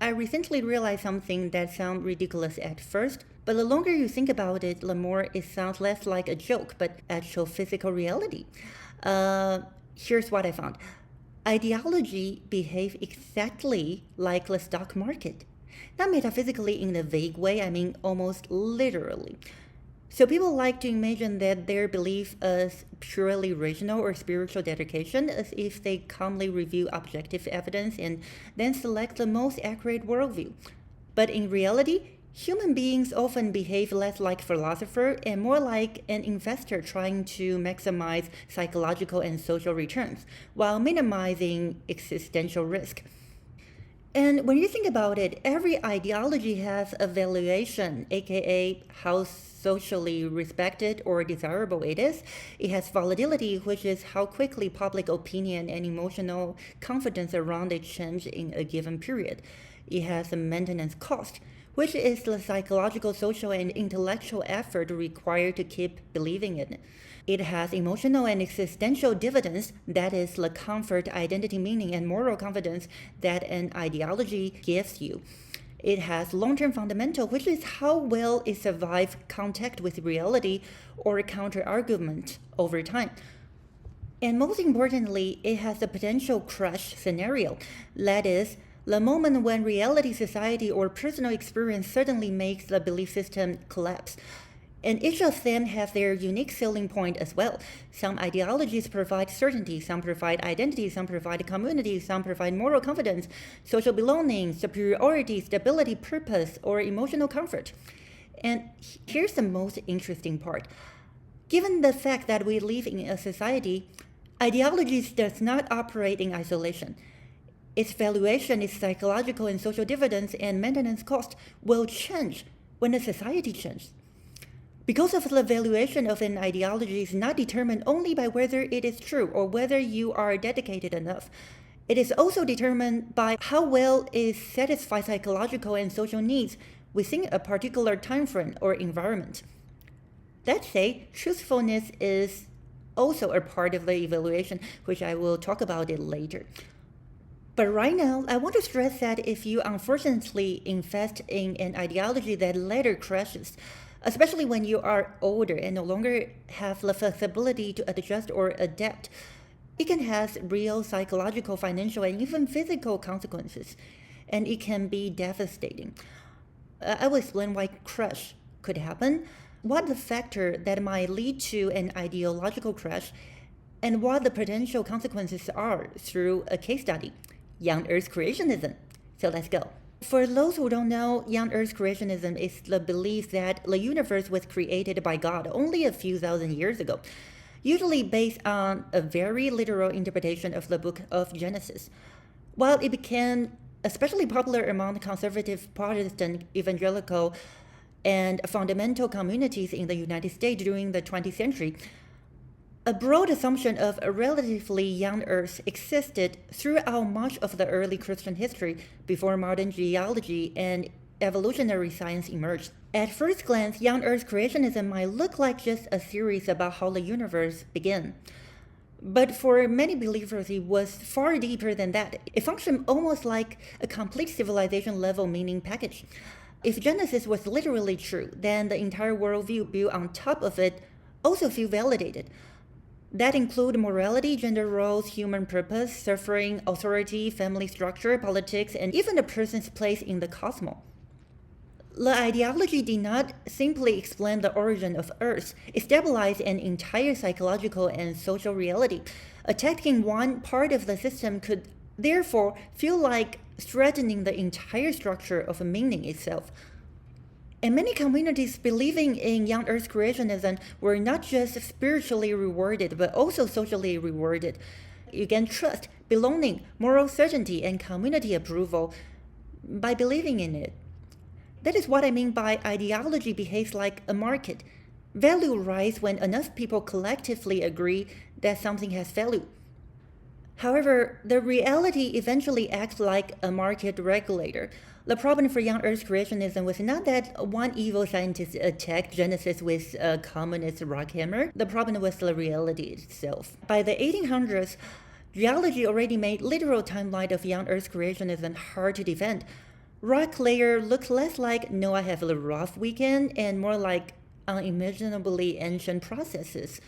I recently realized something that sounds ridiculous at first, but the longer you think about it, the more it sounds less like a joke, but actual physical reality. Here's what I found. Ideology behave exactly like the stock market. Not metaphysically in a vague way, I mean almost literally. So people like to imagine that their belief is purely rational or spiritual dedication, as if they calmly review objective evidence and then select the most accurate worldview. But in reality, human beings often behave less like philosopher and more like an investor trying to maximize psychological and social returns while minimizing existential risk. And when you think about it, every ideology has a valuation, aka how socially respected or desirable it is. It has volatility, which is how quickly public opinion and emotional confidence around it change in a given period. It has a maintenance cost, which is the psychological, social, and intellectual effort required to keep believing in it. It has emotional and existential dividends, that is, the comfort, identity, meaning, and moral confidence that an ideology gives you. It has long-term fundamental, which is how well it survives contact with reality or counter-argument over time. And most importantly, it has a potential crash scenario, that is, the moment when reality, society, or personal experience suddenly makes the belief system collapse. And each of them have their unique selling point as well. Some ideologies provide certainty, some provide identity, some provide community, some provide moral confidence, social belonging, superiority, stability, purpose, or emotional comfort. And here's the most interesting part. Given the fact that we live in a society, ideologies does not operate in isolation. Its valuation, its psychological and social dividends and maintenance cost will change when the society changes. Because of the valuation of an ideology is not determined only by whether it is true or whether you are dedicated enough. It is also determined by how well it satisfies psychological and social needs within a particular time frame or environment. Let's say truthfulness is also a part of the evaluation, which I will talk about it later. But right now, I want to stress that if you unfortunately invest in an ideology that later crashes, especially when you are older and no longer have the flexibility to adjust or adapt, it can have real psychological, financial, and even physical consequences, and it can be devastating. I will explain why crash could happen, what the factor that might lead to an ideological crash, and what the potential consequences are through a case study, Young Earth Creationism. So let's go. For those who don't know, Young Earth Creationism is the belief that the universe was created by God only a few thousand years ago, usually based on a very literal interpretation of the book of Genesis. While it became especially popular among conservative Protestant, evangelical, and fundamental communities in the United States during the 20th century, a broad assumption of a relatively young Earth existed throughout much of the early Christian history before modern geology and evolutionary science emerged. At first glance, young Earth creationism might look like just a theory about how the universe began. But for many believers, it was far deeper than that. It functioned almost like a complete civilization level meaning package. If Genesis was literally true, then the entire worldview built on top of it also feel validated. That include morality, gender roles, human purpose, suffering, authority, family structure, politics, and even a person's place in the cosmos. The ideology did not simply explain the origin of Earth. It stabilized an entire psychological and social reality. Attacking one part of the system could therefore feel like threatening the entire structure of meaning itself. And many communities believing in young Earth creationism were not just spiritually rewarded, but also socially rewarded. You gain trust, belonging, moral certainty, and community approval by believing in it. That is what I mean by ideology behaves like a market. Value rise when enough people collectively agree that something has value. However, the reality eventually acts like a market regulator. The problem for young Earth creationism was not that one evil scientist attacked Genesis with a communist rock hammer. The problem was the reality itself. By the 1800s, geology already made literal timeline of young Earth creationism hard to defend. Rock layer looks less like no, I have a rough weekend and more like unimaginably ancient processes.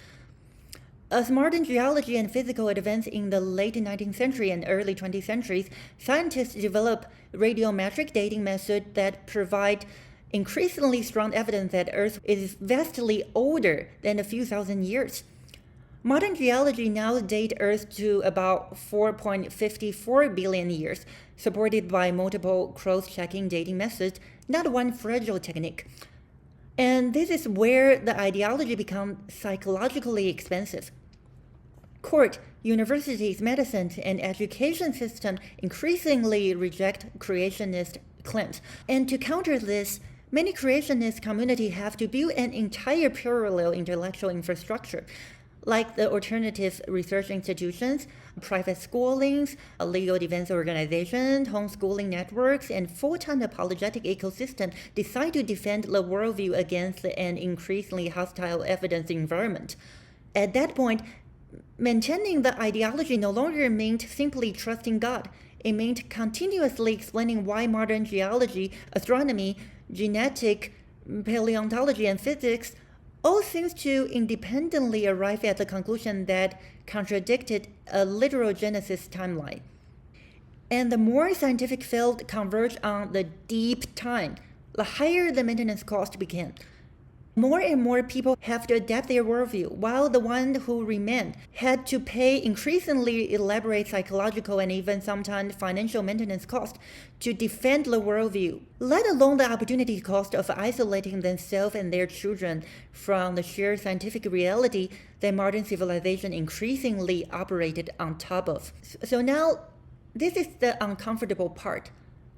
As modern geology and physics advanced in the late 19th century and early 20th centuries, scientists developed radiometric dating methods that provide increasingly strong evidence that Earth is vastly older than a few thousand years. Modern geology now dates Earth to about 4.54 billion years, supported by multiple cross-checking dating methods, not one fragile technique. And this is where the ideology becomes psychologically expensive. Court, universities, medicine, and education system increasingly reject creationist claims. And to counter this, many creationist communities have to build an entire parallel intellectual infrastructure, like the alternative research institutions, private schoolings, legal defense organizations, homeschooling networks, and full-time apologetic ecosystem decide to defend the worldview against an increasingly hostile evidence environment. At that point, maintaining the ideology no longer meant simply trusting God. It meant continuously explaining why modern geology, astronomy, genetic, paleontology, and physics all seems to independently arrive at the conclusion that contradicted a literal Genesis timeline. And the more scientific fields converged on the deep time, the higher the maintenance cost became. More and more people have to adapt their worldview, while the ones who remained had to pay increasingly elaborate psychological and even sometimes financial maintenance costs to defend the worldview, let alone the opportunity cost of isolating themselves and their children from the shared scientific reality that modern civilization increasingly operated on top of. So now, this is the uncomfortable part.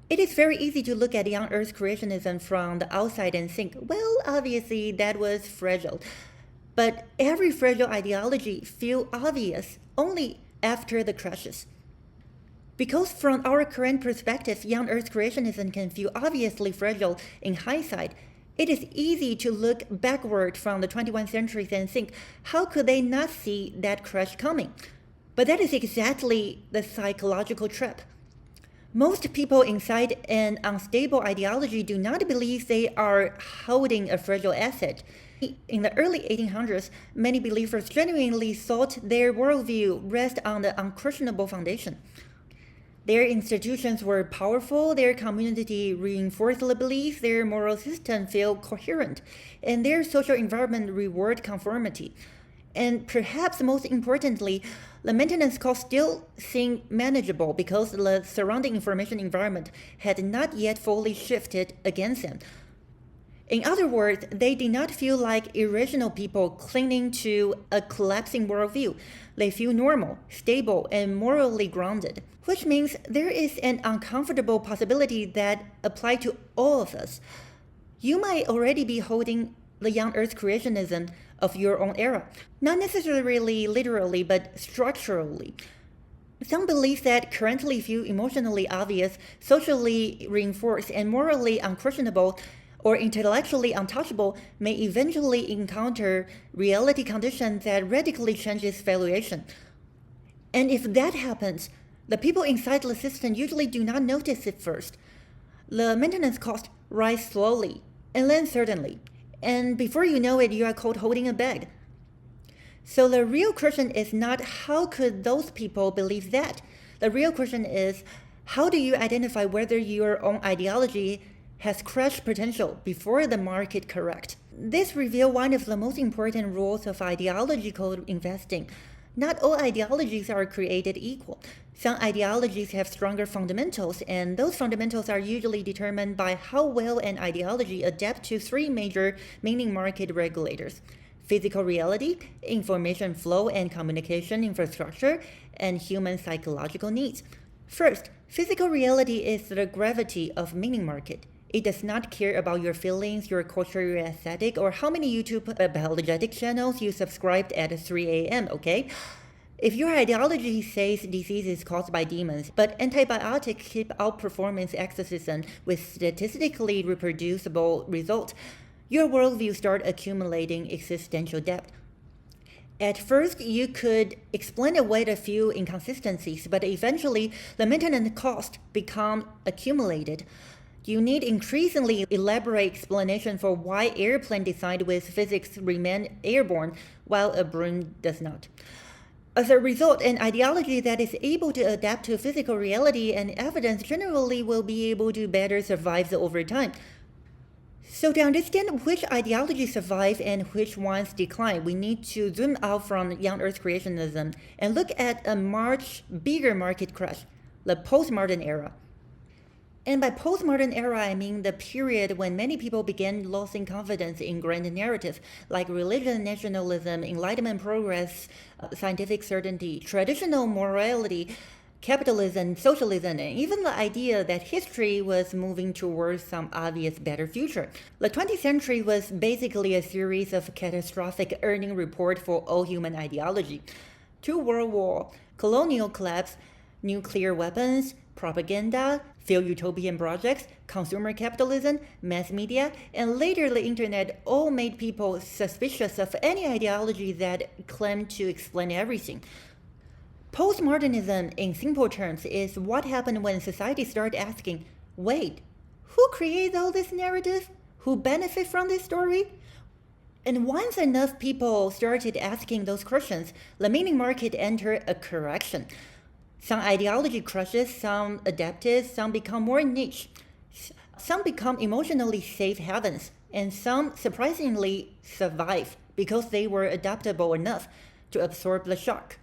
It is very easy to look at young Earth creationism from the outside and think, well, obviously that was fragile. But every fragile ideology feels obvious only after the crashes. Because from our current perspective, young Earth creationism can feel obviously fragile in hindsight, it is easy to look backward from the 21st century and think, how could they not see that crash coming? But that is exactly the psychological trap. Most people inside an unstable ideology do not believe they are holding a fragile asset. In the early 1800s, many believers genuinely thought their worldview rested on the unquestionable foundation. Their institutions were powerful, their community reinforced the belief, their moral system felt coherent, and their social environment rewarded conformity. And perhaps most importantly, the maintenance cost still seemed manageable because the surrounding information environment had not yet fully shifted against them. In other words, they did not feel like irrational people clinging to a collapsing worldview. They feel normal, stable, and morally grounded, which means there is an uncomfortable possibility that applies to all of us. You might already be holding the young Earth creationism of your own era, not necessarily literally, but structurally. Some beliefs that currently feel emotionally obvious, socially reinforced, and morally unquestionable or intellectually untouchable may eventually encounter reality conditions that radically changes valuation. And if that happens, the people inside the system usually do not notice it first. The maintenance cost rise slowly, and then certainly. And before you know it, you are caught holding a bag. So the real question is not how could those people believe that? The real question is how do you identify whether your own ideology has crash potential before the market corrects? This reveals one of the most important rules of ideological investing. Not all ideologies are created equal. Some ideologies have stronger fundamentals, and those fundamentals are usually determined by how well an ideology adapts to three major meaning market regulators: physical reality, information flow and communication infrastructure, and human psychological needs. First, physical reality is the gravity of meaning market. It does not care about your feelings, your culture, your aesthetic, or how many YouTube apologetic channels you subscribed at 3 a.m., okay? If your ideology says disease is caused by demons, but antibiotics keep outperformance exorcism with statistically reproducible results, your worldview starts accumulating existential debt. At first, you could explain away a few inconsistencies, but eventually the maintenance cost become accumulated. You need increasingly elaborate explanation for why airplane designed with physics remain airborne while a broom does not. As a result, an ideology that is able to adapt to physical reality and evidence generally will be able to better survive over time. So to understand which ideologies survive and which ones decline, we need to zoom out from young earth creationism and look at a much bigger market crash, the postmodern era. And by postmodern era, I mean the period when many people began losing confidence in grand narratives like religion, nationalism, enlightenment progress, scientific certainty, traditional morality, capitalism, socialism, and even the idea that history was moving towards some obvious better future. The 20th century was basically a series of catastrophic earning report for all human ideology. 2 World War, colonial collapse, nuclear weapons, propaganda, failed utopian projects, consumer capitalism, mass media, and later the internet all made people suspicious of any ideology that claimed to explain everything. Postmodernism, in simple terms, is what happened when society started asking, wait, who created all this narrative? Who benefit from this story? And once enough people started asking those questions, the meaning market entered a correction. Some ideology crushes, some adapted, some become more niche. Some become emotionally safe havens, and some surprisingly survive because they were adaptable enough to absorb the shock.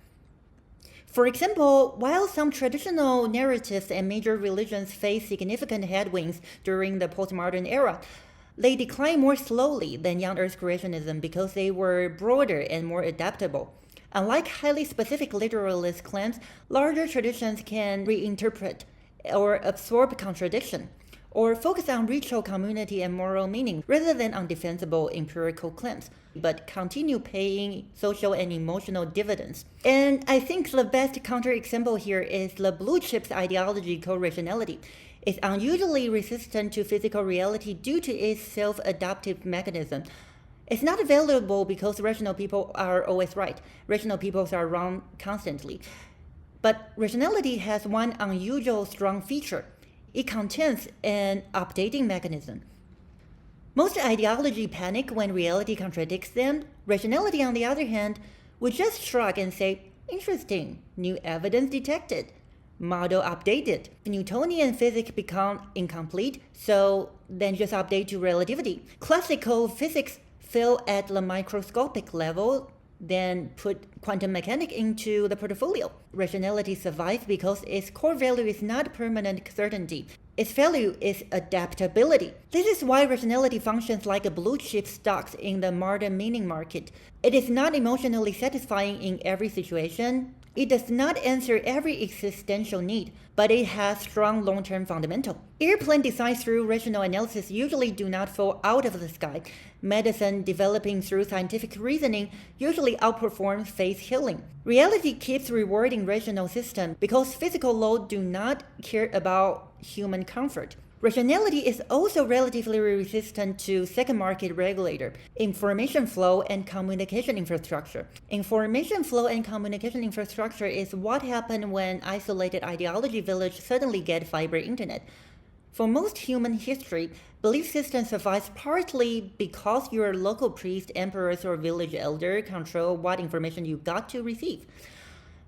For example, while some traditional narratives and major religions face significant headwinds during the postmodern era, they decline more slowly than young earth creationism because they were broader and more adaptable. Unlike highly specific literalist claims, larger traditions can reinterpret or absorb contradiction, or focus on ritual, community, and moral meaning rather than on defensible empirical claims, but continue paying social and emotional dividends. And I think the best counterexample here is the blue chips ideology called Rationality. It's unusually resistant to physical reality due to its self-adaptive mechanism. It's not available because rational people are always right. Rational people are wrong constantly. But rationality has one unusual strong feature. It contains an updating mechanism. Most ideology panic when reality contradicts them. Rationality, on the other hand, would just shrug and say, interesting, new evidence detected, model updated. Newtonian physics become incomplete, so then just update to relativity. Classical physics fail at the microscopic level, then put quantum mechanics into the portfolio. Rationality survives because its core value is not permanent certainty. Its value is adaptability. This is why rationality functions like a blue chip stock in the modern meaning market. It is not emotionally satisfying in every situation. It does not answer every existential need, but it has strong long-term fundamental. Airplane designs through rational analysis usually do not fall out of the sky. Medicine developing through scientific reasoning usually outperforms faith healing. Reality keeps rewarding rational systems because physical laws do not care about human comfort. Rationality is also relatively resistant to second market regulator, information flow and communication infrastructure. Information flow and communication infrastructure is what happened when isolated ideology village suddenly get fiber internet. For most human history, belief system survives partly because your local priest, emperors, or village elder control what information you got to receive.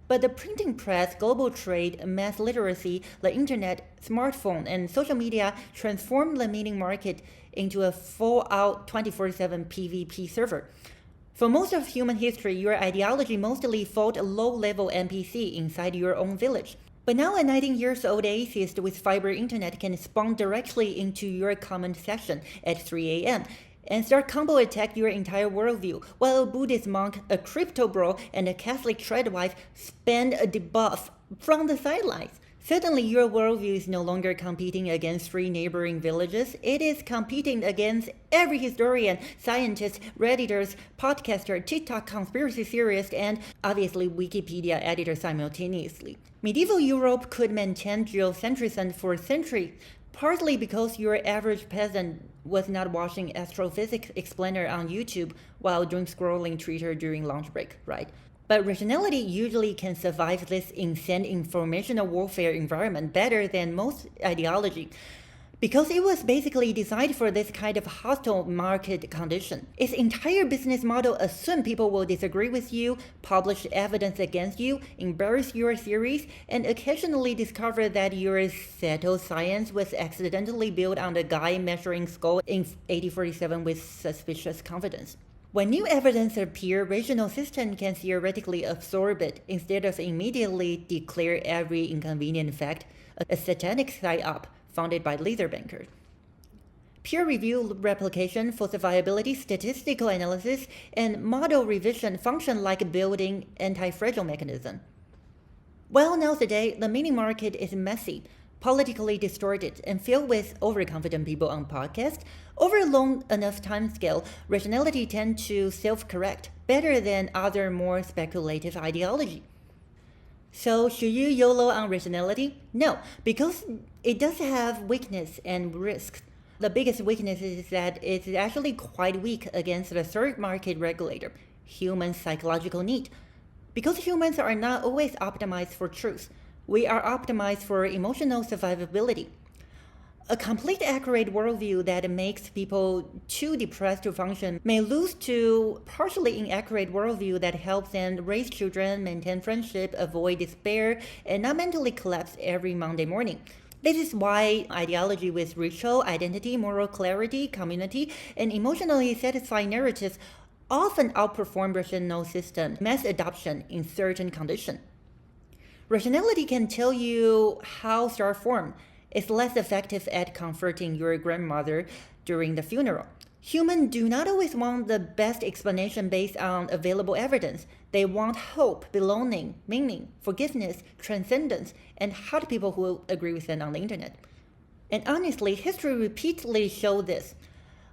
But the printing press, global trade, mass literacy, the internet, smartphone, and social media transformed the meaning market into a full-out 24/7 PvP server. For most of human history, your ideology mostly fought a low-level NPC inside your own village. But now a 19-year-old atheist with fiber internet can spawn directly into your comment section at 3 a.m. and start combo attack your entire worldview, while a Buddhist monk, a crypto bro, and a Catholic tradwife spend a debuff from the sidelines. Suddenly, your worldview is no longer competing against 3 neighboring villages. It is competing against every historian, scientist, Redditors, podcaster, TikTok conspiracy theorist, and obviously Wikipedia editor simultaneously. Medieval Europe could maintain geocentrism for centuries, partly because your average peasant was not watching astrophysics explainer on YouTube while doom scrolling Twitter during lunch break, right? But rationality usually can survive this insane informational warfare environment better than most ideology. because it was basically designed for this kind of hostile market condition. Its entire business model assumes people will disagree with you, publish evidence against you, embarrass your theories, and occasionally discover that your settled science was accidentally built on a guy measuring skull in 1847 with suspicious confidence. When new evidence appears, rational system can theoretically absorb it instead of immediately declare every inconvenient fact a satanic psyop founded by laser bankers. Peer review, replication, falsifiability, statistical analysis, and model revision function like a built-in anti-fragile mechanism. Well, nowadays, the mini market is messy, politically distorted, and filled with overconfident people on podcasts. Over a long enough time scale, rationality tends to self-correct better than other more speculative ideology. So should you YOLO on rationality? No, because it does have weakness and risks. The biggest weakness is that it's actually quite weak against the third market regulator, human psychological need. Because humans are not always optimized for truth, we are optimized for emotional survivability. A complete accurate worldview that makes people too depressed to function may lose to partially inaccurate worldview that helps them raise children, maintain friendship, avoid despair, and not mentally collapse every Monday morning. This is why ideology with ritual, identity, moral clarity, community, and emotionally satisfying narratives often outperform rational system mass adoption in certain conditions. Rationality can tell you how stars form. It's less effective at comforting your grandmother during the funeral. Humans do not always want the best explanation based on available evidence. They want hope, belonging, meaning, forgiveness, transcendence, and hot people who agree with them on the internet. And honestly, history repeatedly showed this.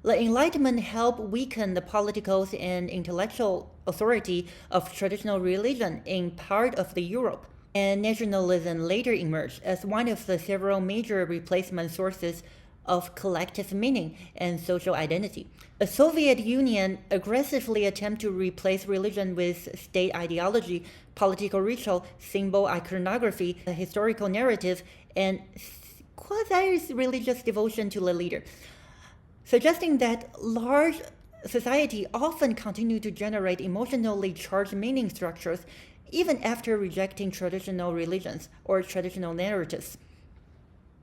The Enlightenment helped weaken the political and intellectual authority of traditional religion in part of the Europe. And nationalism later emerged as one of the several major replacement sources of collective meaning and social identity. The Soviet Union aggressively attempted to replace religion with state ideology, political ritual, symbol iconography, a historical narrative, and quasi-religious devotion to the leader, suggesting that large society often continue to generate emotionally charged meaning structures even after rejecting traditional religions or traditional narratives.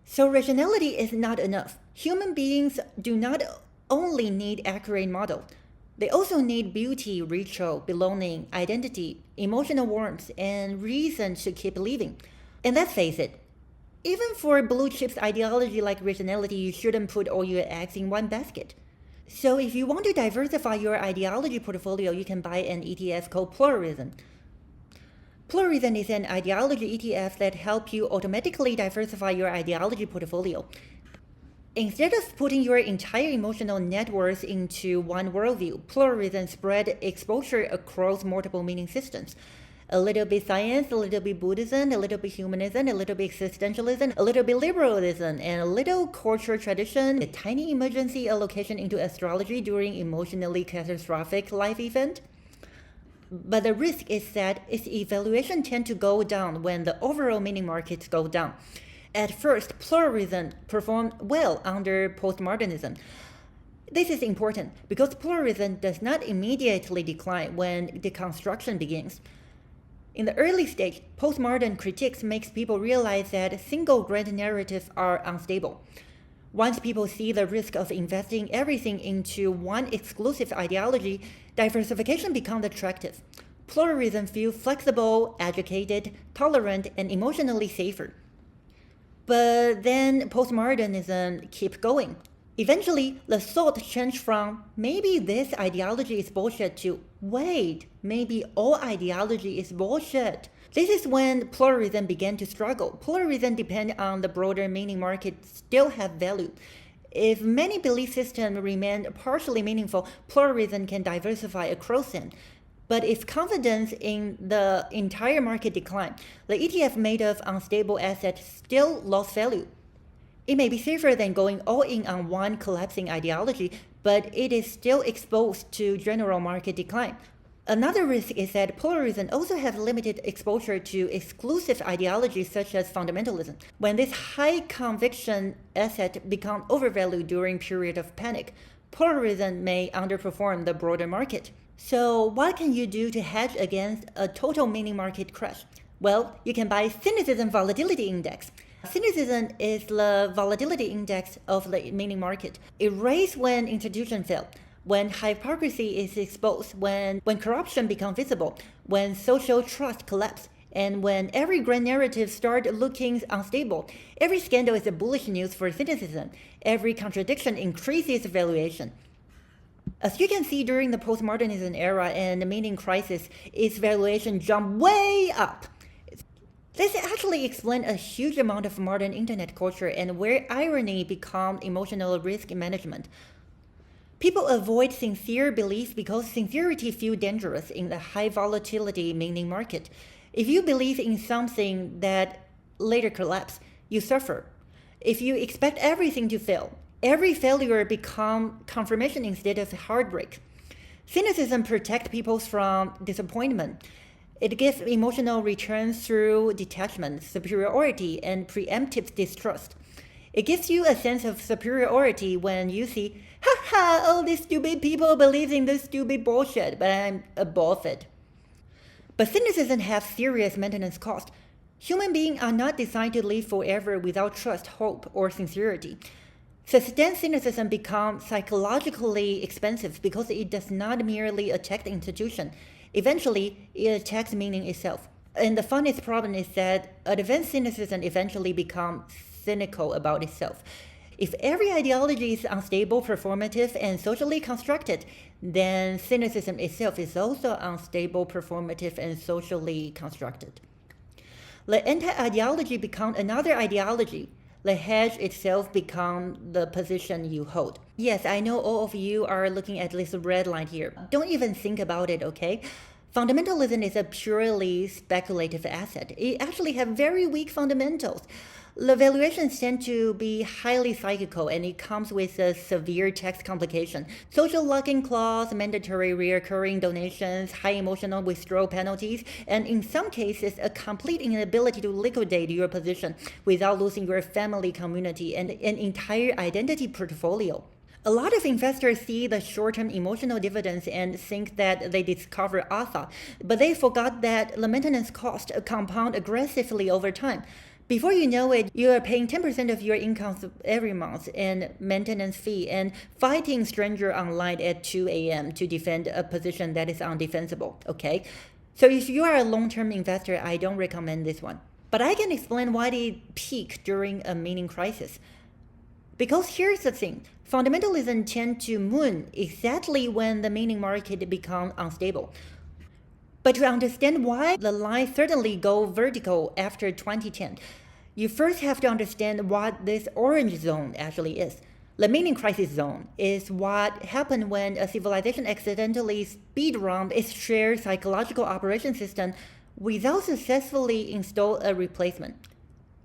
So rationality is not enough. Human beings do not only need accurate model. They also need beauty, ritual, belonging, identity, emotional warmth, and reason to keep living. And let's face it, even for blue chips ideology like rationality, you shouldn't put all your eggs in one basket. So if you want to diversify your ideology portfolio, you can buy an ETF called Pluralism. Pluralism is an ideology ETF that helps you automatically diversify your ideology portfolio. Instead of putting your entire emotional net worth into one worldview, pluralism spread exposure across multiple meaning systems. A little bit science, a little bit Buddhism, a little bit humanism, a little bit existentialism, a little bit liberalism, and a little culture tradition, a tiny emergency allocation into astrology during emotionally catastrophic life event. But the risk is that its evaluation tends to go down when the overall meaning markets go down. At first, pluralism performed well under postmodernism. This is important because pluralism does not immediately decline when deconstruction begins. In the early stage, postmodern critiques makes people realize that single grand narratives are unstable. Once people see the risk of investing everything into one exclusive ideology, diversification becomes attractive. Pluralism feels flexible, educated, tolerant, and emotionally safer. But then postmodernism keeps going. Eventually, the thought changed from, maybe this ideology is bullshit to, wait, maybe all ideology is bullshit. This is when pluralism began to struggle. Pluralism depends on the broader meaning market still have value. If many belief systems remain partially meaningful, pluralism can diversify across them. But if confidence in the entire market decline, the ETF made of unstable assets still lost value. It may be safer than going all in on one collapsing ideology, but it is still exposed to general market decline. Another risk is that pluralism also has limited exposure to exclusive ideologies such as fundamentalism. When this high conviction asset becomes overvalued during period of panic, pluralism may underperform the broader market. So what can you do to hedge against a total mini market crash? Well, you can buy Cynicism Volatility Index. Cynicism is the volatility index of the mini market. It raises when institutions fail, when hypocrisy is exposed, when corruption becomes visible, when social trust collapses, and when every grand narrative starts looking unstable. Every scandal is a bullish news for cynicism. Every contradiction increases valuation. As you can see during the postmodernism era and the meaning crisis, its valuation jumped way up. This actually explains a huge amount of modern internet culture and where irony becomes emotional risk management. People avoid sincere beliefs because sincerity feels dangerous in the high volatility meaning market. If you believe in something that later collapses, you suffer. If you expect everything to fail, every failure becomes confirmation instead of heartbreak. Cynicism protects people from disappointment. It gives emotional returns through detachment, superiority, and preemptive distrust. It gives you a sense of superiority when you see, all these stupid people believe in this stupid bullshit, but I'm above it. But cynicism has serious maintenance cost. Human beings are not designed to live forever without trust, hope, or sincerity. Sustained cynicism becomes psychologically expensive because it does not merely attack the institution. Eventually, it attacks meaning itself. And the funniest problem is that advanced cynicism eventually becomes cynical about itself. If every ideology is unstable, performative, and socially constructed, then cynicism itself is also unstable, performative, and socially constructed. The anti-ideology becomes another ideology. The hedge itself becomes the position you hold. Yes, I know all of you are looking at this red line here. Don't even think about it, okay? Fundamentalism is a purely speculative asset. It actually has very weak fundamentals. The valuations tend to be highly cyclical, and it comes with a severe tax complication. Social lock-in clause, mandatory recurring donations, high emotional withdrawal penalties, and in some cases, a complete inability to liquidate your position without losing your family, community, and an entire identity portfolio. A lot of investors see the short-term emotional dividends and think that they discover alpha, but they forgot that the maintenance cost compound aggressively over time. Before you know it, you are paying 10% of your income every month in maintenance fee and fighting stranger online at 2 a.m. to defend a position that is undefensible, okay? So if you are a long-term investor, I don't recommend this one. But I can explain why they peak during a meaning crisis. Because here's the thing, fundamentalism tends to moon exactly when the meaning market becomes unstable. But to understand why the line certainly go vertical after 2010, you first have to understand what this orange zone actually is. The meaning crisis zone is what happened when a civilization accidentally speedrun its shared psychological operation system without successfully install a replacement.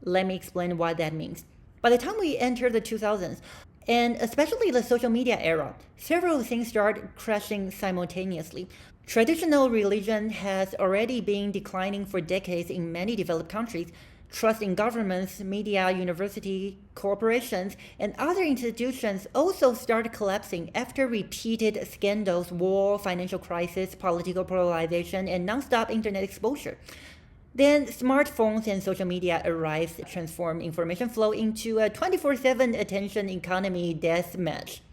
Let me explain what that means. By the time we enter the 2000s, and especially the social media era, several things start crashing simultaneously. Traditional religion has already been declining for decades in many developed countries. Trust in governments, media, university, corporations, and other institutions also started collapsing after repeated scandals, war, financial crisis, political polarization, and nonstop internet exposure. Then smartphones and social media arrived, transformed information flow into a 24/7 attention economy death match.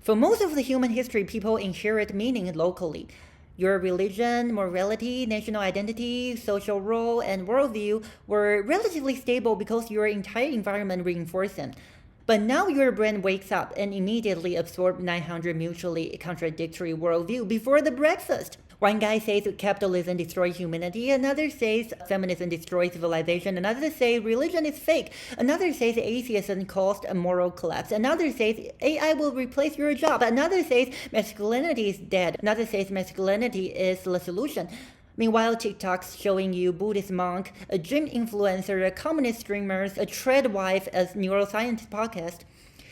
For most of the human history, people inherit meaning locally. Your religion, morality, national identity, social role, and worldview were relatively stable because your entire environment reinforced them. But now your brain wakes up and immediately absorbs 900 mutually contradictory worldviews before the breakfast. One guy says capitalism destroys humanity, another says feminism destroys civilization, another says religion is fake, another says atheism caused a moral collapse, another says AI will replace your job, another says masculinity is dead, another says masculinity is the solution. Meanwhile, TikTok's showing you Buddhist monk, a gym influencer, a communist streamers, a trad wife, a neuroscience podcast,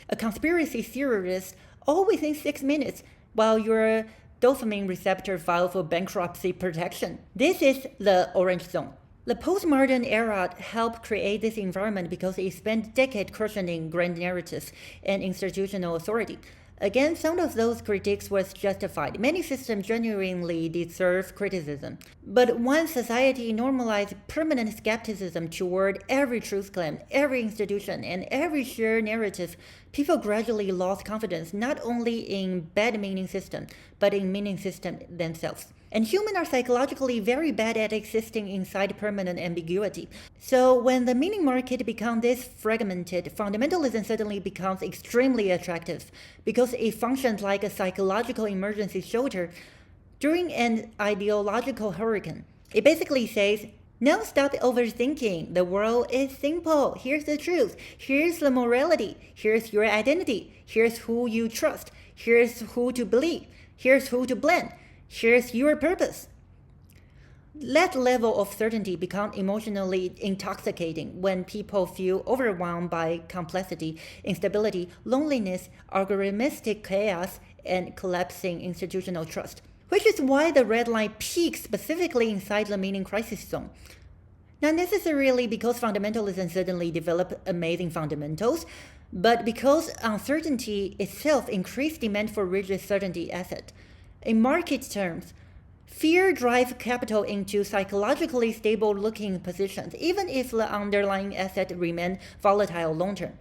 a conspiracy theorist, all within 6 minutes, while your dopamine receptor file for bankruptcy protection. This is the orange zone. The postmodern era helped create this environment because it spent decades cushioning grand narratives and institutional authority. Again, some of those critiques was justified. Many systems genuinely deserve criticism. But once society normalized permanent skepticism toward every truth claim, every institution, and every shared narrative, people gradually lost confidence not only in bad meaning systems, but in meaning systems themselves. And humans are psychologically very bad at existing inside permanent ambiguity. So when the meaning market becomes this fragmented, fundamentalism suddenly becomes extremely attractive because it functions like a psychological emergency shelter during an ideological hurricane. It basically says, no, stop overthinking. The world is simple. Here's the truth. Here's the morality. Here's your identity. Here's who you trust. Here's who to believe. Here's who to blame. Here's your purpose. That level of certainty becomes emotionally intoxicating when people feel overwhelmed by complexity, instability, loneliness, algorithmic chaos, and collapsing institutional trust. Which is why the red line peaks specifically inside the meaning crisis zone. Not necessarily because fundamentalism suddenly developed amazing fundamentals, but because uncertainty itself increased demand for rigid certainty asset. In market terms, fear drives capital into psychologically stable-looking positions, even if the underlying asset remains volatile long-term.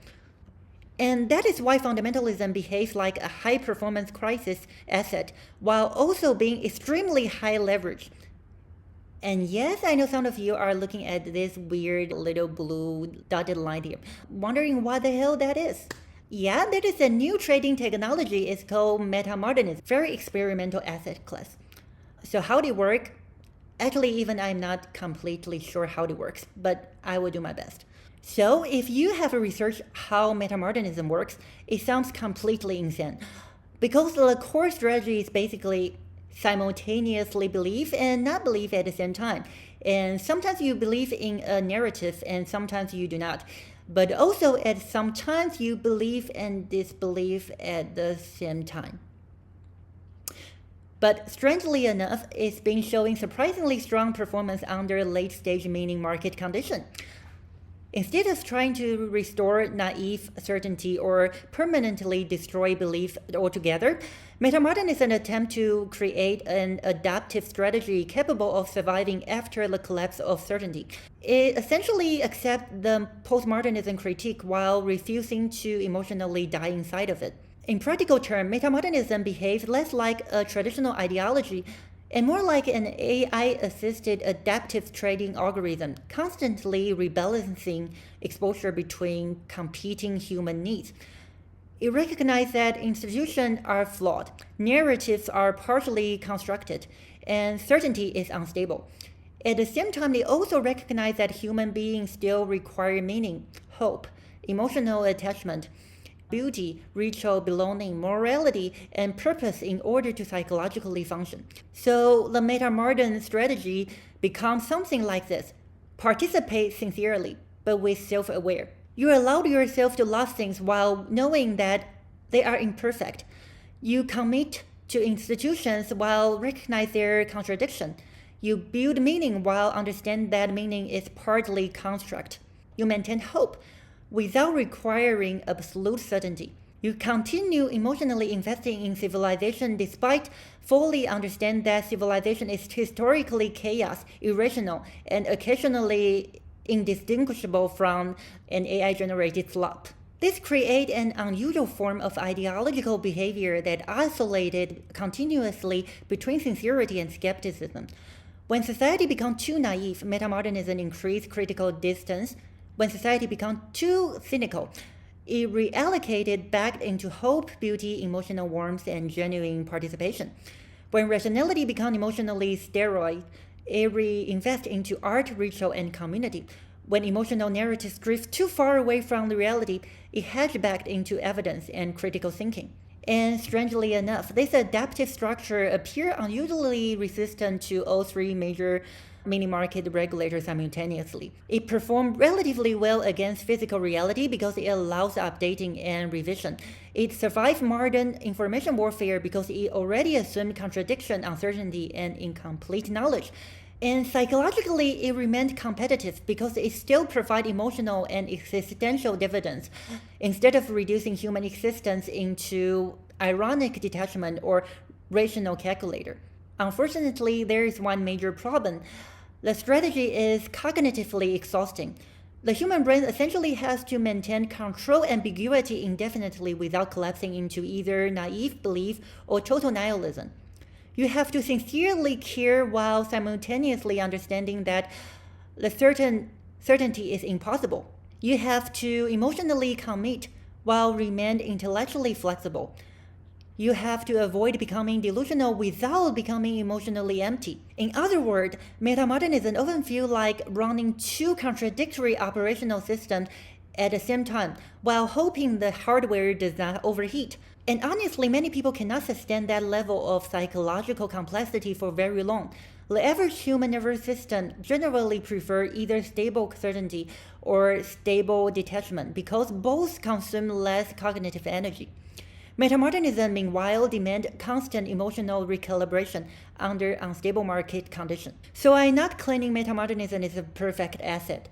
And that is why fundamentalism behaves like a high-performance crisis asset, while also being extremely high leverage. And yes, I know some of you are looking at this weird little blue dotted line here, wondering what the hell that is. Yeah, there is a new trading technology. It's called Metamodernism, very experimental asset class. So how do it work? Actually, even I'm not completely sure how it works, but I will do my best. So if you have researched how Metamodernism works, it sounds completely insane. Because the core strategy is basically simultaneously believe and not believe at the same time. And sometimes you believe in a narrative and sometimes you do not. But also at sometimes you believe and disbelieve at the same time. But strangely enough, it's been showing surprisingly strong performance under late-stage meaning market condition. Instead of trying to restore naive certainty or permanently destroy belief altogether, Metamodernism is an attempt to create an adaptive strategy capable of surviving after the collapse of certainty. It essentially accepts the postmodernism critique while refusing to emotionally die inside of it. In practical terms, Metamodernism behaves less like a traditional ideology and more like an AI-assisted adaptive trading algorithm, constantly rebalancing exposure between competing human needs. It recognizes that institutions are flawed, narratives are partially constructed, and certainty is unstable. At the same time, they also recognize that human beings still require meaning, hope, emotional attachment, beauty, ritual, belonging, morality, and purpose in order to psychologically function. So the metamodern strategy becomes something like this. Participate sincerely, but with self-aware. You allow yourself to love things while knowing that they are imperfect. You commit to institutions while recognize their contradiction. You build meaning while understand that meaning is partly construct. You maintain hope without requiring absolute certainty. You continue emotionally investing in civilization despite fully understand that civilization is historically chaos, irrational, and occasionally indistinguishable from an AI-generated slop. This creates an unusual form of ideological behavior that isolated continuously between sincerity and skepticism. When society becomes too naive, metamodernism increased critical distance. When society becomes too cynical, it reallocated back into hope, beauty, emotional warmth, and genuine participation. When rationality becomes emotionally steroid, it reinvests into art, ritual, and community. When emotional narratives drift too far away from the reality, it hedges back into evidence and critical thinking. And strangely enough, this adaptive structure appears unusually resistant to all three major mini market regulator simultaneously. It performed relatively well against physical reality because it allows updating and revision. It survived modern information warfare because it already assumed contradiction, uncertainty, and incomplete knowledge. And psychologically, it remained competitive because it still provides emotional and existential dividends instead of reducing human existence into ironic detachment or rational calculator. Unfortunately, there is one major problem. The strategy is cognitively exhausting. The human brain essentially has to maintain control ambiguity indefinitely without collapsing into either naive belief or total nihilism. You have to sincerely care while simultaneously understanding that the certainty is impossible. You have to emotionally commit while remain intellectually flexible. You have to avoid becoming delusional without becoming emotionally empty. In other words, metamodernism often feels like running two contradictory operational systems at the same time, while hoping the hardware does not overheat. And honestly, many people cannot sustain that level of psychological complexity for very long. The average human nervous system generally prefer either stable certainty or stable detachment because both consume less cognitive energy. Metamodernism, meanwhile, demands constant emotional recalibration under unstable market conditions. So I'm not claiming metamodernism is a perfect asset.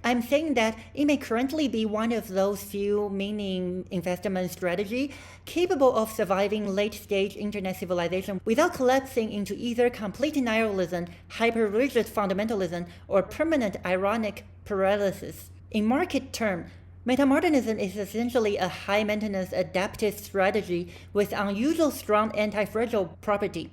I'm saying that it may currently be one of those few meaning investment strategies capable of surviving late-stage internet civilization without collapsing into either complete nihilism, hyper-rigid fundamentalism, or permanent ironic paralysis. In market terms, metamodernism is essentially a high-maintenance adaptive strategy with unusual strong anti-fragile property,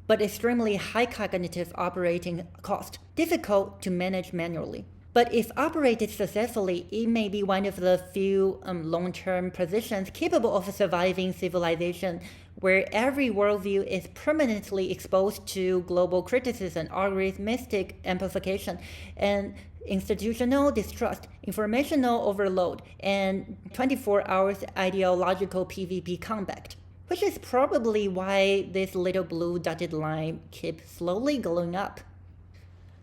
but extremely high cognitive operating cost, difficult to manage manually. But if operated successfully, it may be one of the few long-term positions capable of surviving civilization where every worldview is permanently exposed to global criticism, algorithmic amplification, and institutional distrust, informational overload, and 24 hours ideological PvP combat. Which is probably why this little blue dotted line keeps slowly going up.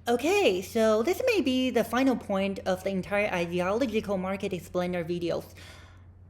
Okay, so this may be the final point of the entire ideological market explainer videos.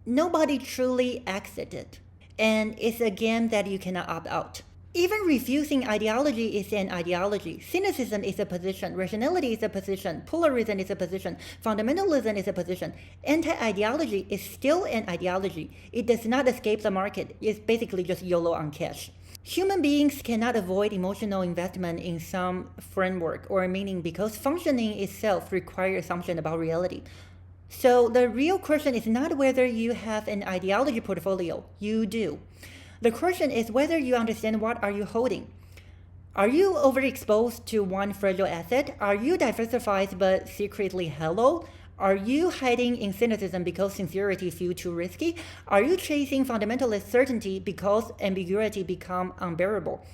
Nobody truly exited, and it's a game that you cannot opt out. Even refusing ideology is an ideology. Cynicism is a position. Rationality is a position. Pluralism is a position. Fundamentalism is a position. Anti-ideology is still an ideology. It does not escape the market. It's basically just YOLO on cash. Human beings cannot avoid emotional investment in some framework or meaning because functioning itself requires assumption about reality. So the real question is not whether you have an ideology portfolio. You do. The question is whether you understand what are you holding. Are you overexposed to one fragile asset? Are you diversified but secretly hollow? Are you hiding in cynicism because sincerity feels too risky? Are you chasing fundamentalist certainty because ambiguity becomes unbearable?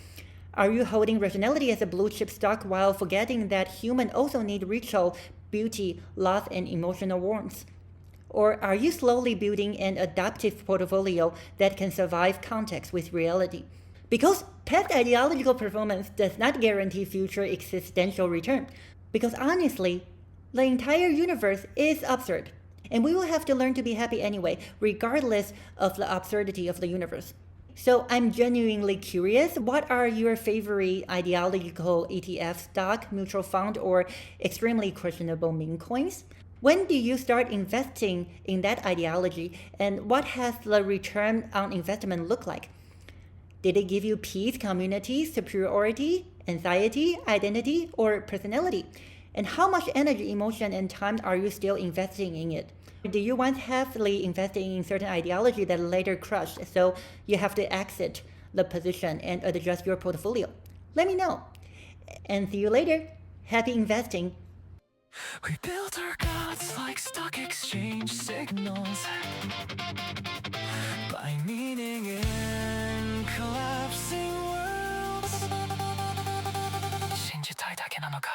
Are you holding rationality as a blue chip stock while forgetting that humans also need ritual, beauty, love, and emotional warmth? Or are you slowly building an adaptive portfolio that can survive context with reality? Because past ideological performance does not guarantee future existential return. Because honestly, the entire universe is absurd, and we will have to learn to be happy anyway, regardless of the absurdity of the universe. So I'm genuinely curious, what are your favorite ideological ETF stock, mutual fund, or extremely questionable meme coins? When do you start investing in that ideology, and what has the return on investment look like? Did it give you peace, community, superiority, anxiety, identity, or personality? And how much energy, emotion, and time are you still investing in it? Do you once heavily invested in certain ideology that later crushed, so you have to exit the position and adjust your portfolio? Let me know. And see you later. Happy investing. We built our gods like stock exchange signals by meaning in collapsing worlds. 信じたいだけなのか?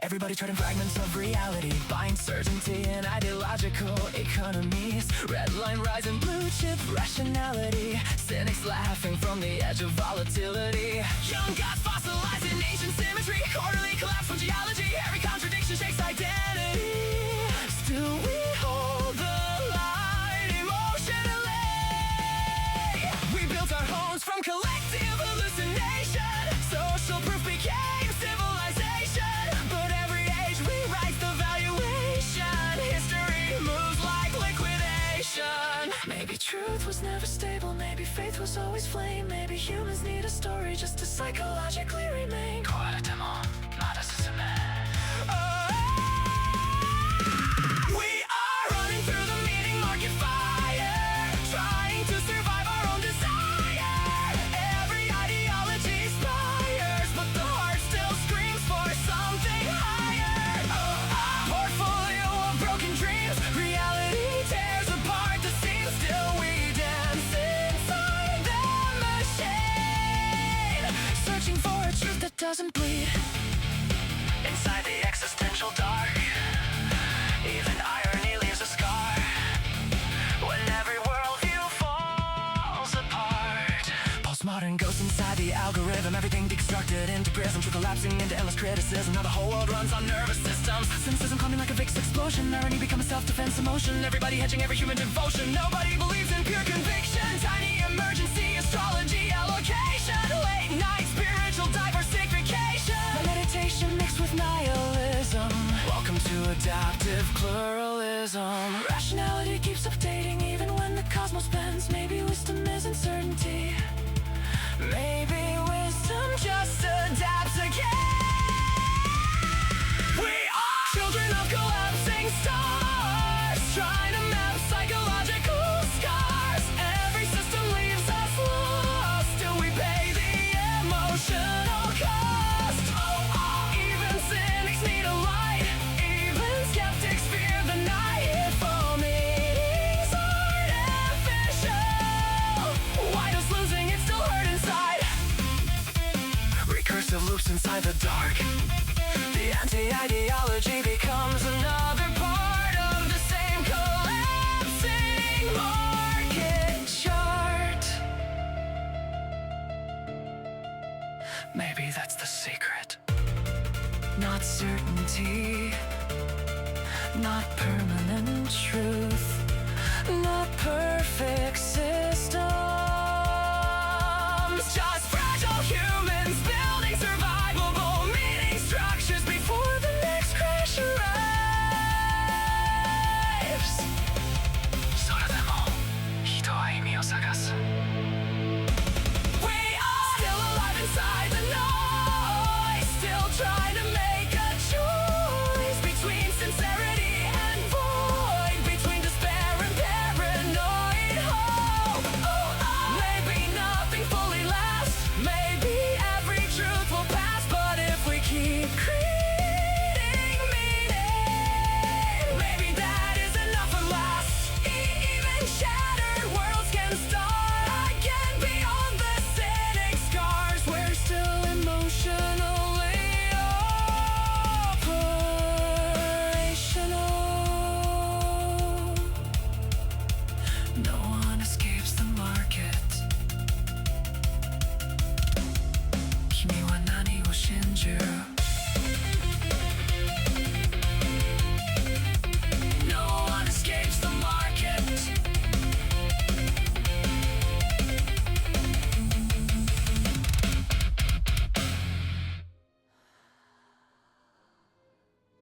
Everybody Everybody trading fragments of reality, buying certainty in ideological economies. Red line rising, blue chip rationality. Cynics laughing from the edge of volatility. Young gods fossilized in ancient symmetry. Quarterly collapse from geology. Every contradiction shakes identity. Still we hold the light emotionally. We built our homes from collective hallucination. Social proof became civilization. But every age rewrites the valuation. History moves like liquidation. Maybe truth was never stable. Maybe faith was always flame. Maybe humans need a story just to psychologically remain. We are running through the meaning market fire, trying to survive our own desire. Every ideology spires, but the heart still screams for something higher. Portfolio of broken dreams, reality tears apart the seams. Still we dance inside the machine, searching for a truth that doesn't bleed. Inside the existential dark, even irony leaves a scar. When every worldview falls apart, postmodern ghosts inside the algorithm. Everything deconstructed into prism, truth collapsing into endless criticism. Now the whole world runs on nervous systems. Cynicism coming like a VIX explosion. Irony become a self-defense emotion. Everybody hedging every human devotion. Nobody believes in pure conviction. Tiny emergency astrology allocation. Late night spiritual diversification. Meditation mixed with nihilism. Welcome to adaptive pluralism. Rationality keeps updating even when the cosmos bends. Maybe wisdom is uncertainty. Maybe wisdom just adapts again. We are children of collapsing stars, trying to map psychological scars. Every system leaves us lost till we pay the emotional cost. Even cynics need a light. Even skeptics fear the night. If all meanings artificial, why does losing it still hurt inside? Recursive loops inside the dark. The anti-ideology becomes another part of the same collapsing market chart. Maybe that's the secret. Not certainty, not permanent truth, not perfect